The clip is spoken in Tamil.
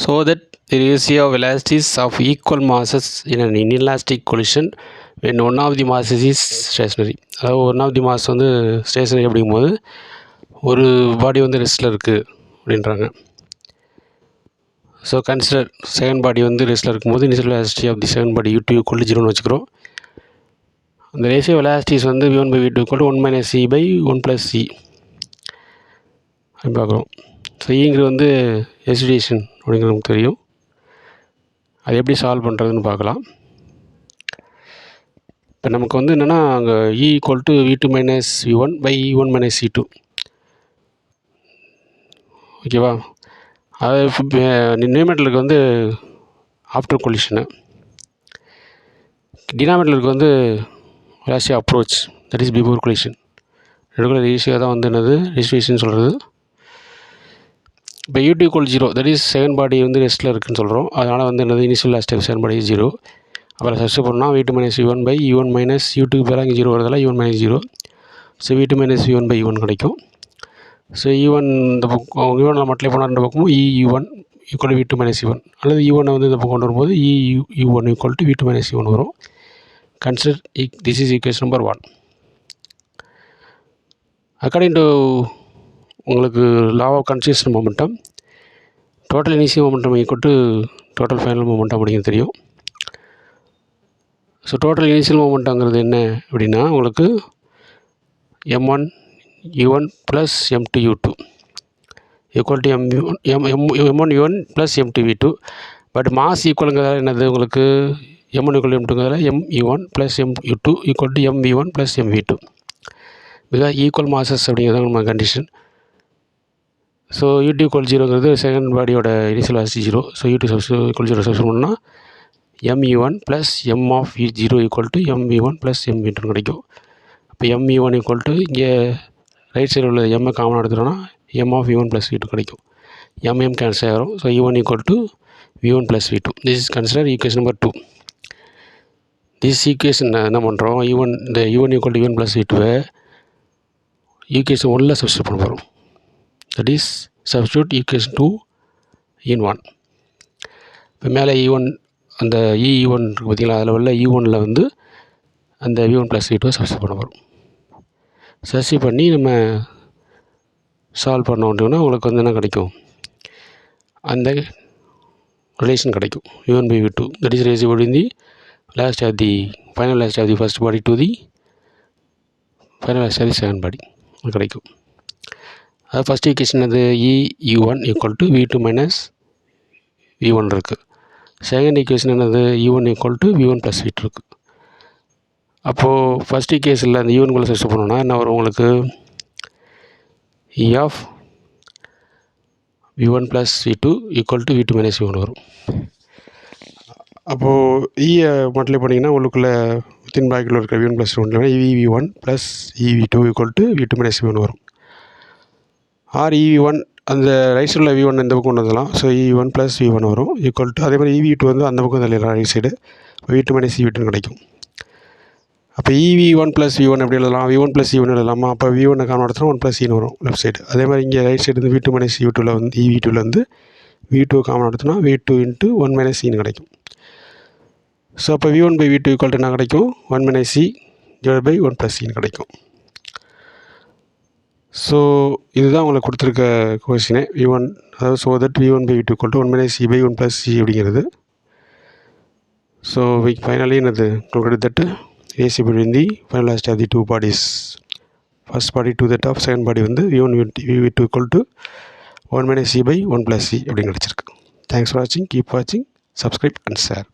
So that the ratio of velocities of equal masses in an inelastic collision when one of the masses is stationary. அதாவது ஒன் ஆஃப் தி மாஸ் வந்து ஸ்டேஷனரி அப்படிங்கும்போது ஒரு பாடி வந்து ரெஸ்ட்டில் இருக்குது அப்படின்றாங்க. ஸோ கன்சிடர் செகண்ட் பாடி வந்து ரெஸ்ட்டில் இருக்கும்போது initial velocity of the second body u2 equal to 0ன்னு வச்சுக்கிறோம். அந்த ரேஷியோ வெலாசிட்டிஸ் வந்து v1/v2 equal to 1 - c by 1 + c அப்படின்னு பார்க்குறோம். ஸோ ஈங்கிறது வந்து எக்ஸிடேஷன் அப்படிங்கிறது நமக்கு தெரியும். அது எப்படி சால்வ் பண்ணுறதுன்னு பார்க்கலாம். இப்போ நமக்கு வந்து என்னென்னா அங்கே E equal to v2 - v1 by e1 - c2 ஓகேவா. அது நியூமரேட்டருக்கு வந்து ஆஃப்டர் கொலிஷனு, டினாமினேட்டருக்கு வந்து velocity approach that is before collision. ரெண்டுக்குள்ள ரேஷியோ தான் வந்து என்னது ரெஜிஸ்ட்ரேஷன் சொல்கிறது. இப்போ u2 equal 0 that is second body வந்து ரெஸ்ட்டில் இருக்குதுன்னு சொல்கிறோம். அதனால் வந்து என்னது இனிஷியல் வெலாசிட்டி செகண்ட் பாடி 0. அப்புறம் சப்ஸ்டிட்யூட் பண்ணால் v2 - v1 by e1 - u2 பேராக இங்கே 0 வரதால் e1 - 0. So v2 - v1 by e1 கிடைக்கும். ஸோ e1 இந்த பக்கம் e1 நம்ம அப்ளை பண்ணால் ரெண்டு பக்கமும் e1 equal to v2 - e1 அல்லது e1 வந்து இந்த பக்கம் கொண்டு வரும்போது e1 equal to v2 - e1 வரும். Consider this is equation number 1. According to உங்களுக்கு law of conservation momentum, total initial momentum equal to total final momentum அப்படிங்கிறது தெரியும். ஸோ டோட்டல் இனிஷியல் மொமெண்ட்டங்கிறது என்ன அப்படின்னா உங்களுக்கு m1 u1 plus m2 u2 equal to m1 u1 plus m2 v2. But mass ஈக்குவலுங்கிறதால என்னது உங்களுக்கு m1 ஈக்குவல் m2ங்கிறதால m u1 plus m u2 equal to m v1 plus m v2 because equal masses அப்படிங்கிறது நம்ம கண்டிஷன். ஸோ u2 ஈக்குவல் 0ங்கிறது செகண்ட் பாடியோட initial velocity 0. So u2 equal 0 substitute பண்ணால் m u1 plus m of v0 equal to m v1 plus m v2 கிடைக்கும். இப்போ m v1 ஈக்குவல் டு இங்கே ரைட் சைடில் உள்ள m காமனாக எடுத்துட்டோம்னா m of v1 plus v2 கிடைக்கும். m கேன்சல் ஆகிரும். So u1 equal to v1 plus v2. This is consider equation number 2. This equation என்ன பண்ணுறோம், இந்த u1 equal to v1 plus v2வை ஈக்குவேஷன் 1ல் சப்ஸ்டிட்யூட் பண்ண போகிறோம். That is substitute equation 2 in 1. இப்போ மேலே e1 அந்த e1 இருக்குது பார்த்தீங்களா, அதில் உள்ள e1ல் வந்து அந்த v1 ப்ளஸ் v2 சப்ஸ்டிட்யூட் பண்ண போகிறோம். சப்ஸ்டிட்யூட் பண்ணி நம்ம சால்வ் பண்ண முடியும்னா உங்களுக்கு வந்து என்ன கிடைக்கும், அந்த ரிலேஷன் கிடைக்கும் v1 by v2 that is ratio between the velocity of the final velocity of the first body to the final velocity of the second body கிடைக்கும். அது ஃபஸ்ட் ஈக்குவேஷன் அது e1 equal to v2 minus v1 இருக்குது. செகண்ட் ஈக்குவேஷன் என்னது e1 equal to v1 plus v2 இருக்குது. அப்போது ஃபஸ்ட் ஈக்குவேஷனில் அந்த e1 குள்ளே சப்ஸ்டிட்யூட் பண்ணோன்னா என்ன வரும் உங்களுக்கு e of v1 plus v2 equal to v2 minus v1 வரும். அப்போது ஈயை மல்டிப்ளை பண்ணிங்கன்னா உள்ளுக்குள்ளே வித்தின் ப்ராக்கெட்டில் இருக்கிற v1 plus v1 v1 plus v2 equal to v2 minus v1 வரும். ஆர் v1 அந்த ரைட் சைடில் v1 இந்த பக்கம் கொண்டு வந்துடலாம். ஸோ e1 ப்ளஸ் v1 வரும் ஈக்குவல் டு அதே மாதிரி v2 வந்து அந்த பக்கம் தள்ளிடலாம் right side, v2 minus v2 கிடைக்கும். அப்போ v1 ப்ளஸ் v1 எப்படி எழுதலாம், v1 ப்ளஸ் v1 எழுதலாமா, அப்போ v1 காமன் எடுத்தோம்னா 1 ப்ளஸ் c வரும் லெஃப்ட் சைடு. அதே மாதிரி இங்கே ரைட் சைடு வந்து v2 மைனஸ் v2வில் வந்து v2வில் வந்து v2 காமன் எடுத்தோம்னா v2 இன்ட்டு 1 மைனஸ் c கிடைக்கும். ஸோ அப்போ v1 by v2 equal to என்ன கிடைக்கும், 1 minus c divide by 1 plus c கிடைக்கும். ஸோ இதுதான் உங்களுக்கு கொடுத்துருக்க கொஸ்டினே v1, அதாவது so that v1 by v2 equal to 1 minus c by 1 plus c அப்படிங்கிறது. ஸோ ஃபைனலி என்னது உங்களுக்கு that ratio between the final velocity of the two bodies, first body to that of second body வந்து v1 v2 equal to 1 minus c by 1 plus c அப்படின்னு கிடச்சிருக்கு. தேங்க்ஸ் ஃபார் வாட்சிங், கீப் வாட்சிங், சப்ஸ்கிரைப் அண்ட் ஷேர்.